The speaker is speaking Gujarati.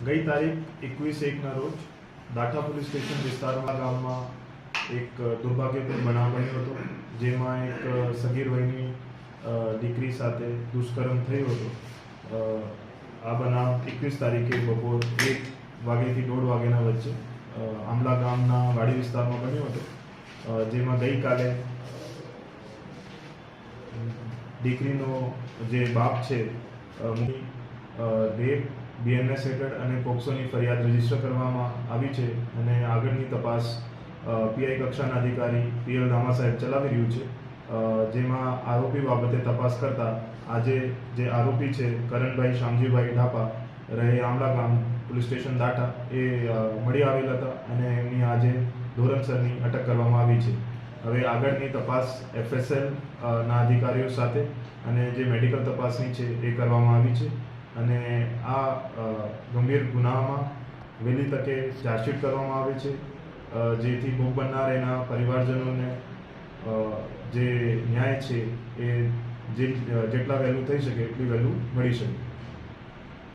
ગઈ તારીખ 21/1ના રોજ દાઠા પોલીસ સ્ટેશન વિસ્તારમાં ગામમાં એક દુર્ભાગ્યપૂર્ણ બનાવ બન્યો હતો, જેમાં એક સગીર વયની દીકરી સાથે દુષ્કર્મ થયું હતું. આ બનાવ 21 તારીખે બપોર 1 વાગ્યાથી 1:30 વાગ્યાના વચ્ચે આંબલા ગામના વાડી વિસ્તારમાં બન્યો હતો, જેમાં ગઈકાલે દીકરીનો જે બાપ છે રેપ, BNS હેઠળ અને પોક્સોની ફરિયાદ રજીસ્ટર કરવામાં આવી છે અને આગળની તપાસ PI કક્ષાના અધિકારી PL ધામા સાહેબ ચલાવી રહ્યું છે. જેમાં આરોપી બાબતે તપાસ કરતા આજે જે આરોપી છે કરણભાઈ શામજીભાઈ ઢાપા રહે આંબલા ગામ પોલીસ સ્ટેશન દાઠા એ મળી આવેલ હતા અને એમની આજે ધોરણસરની અટક કરવામાં આવી છે. હવે આગળની તપાસ FSL ના અધિકારીઓ સાથે અને જે મેડિકલ તપાસની છે એ કરવામાં આવી છે અને આ ગંભીર ગુનામાં વહેલી તકે ચાર્જશીટ કરવામાં આવે છે, જેથી ભોગ બનનાર એના પરિવારજનોને જે ન્યાય છે એ જેટલા વહેલું થઈ શકે એટલું વહેલું મળી શકે.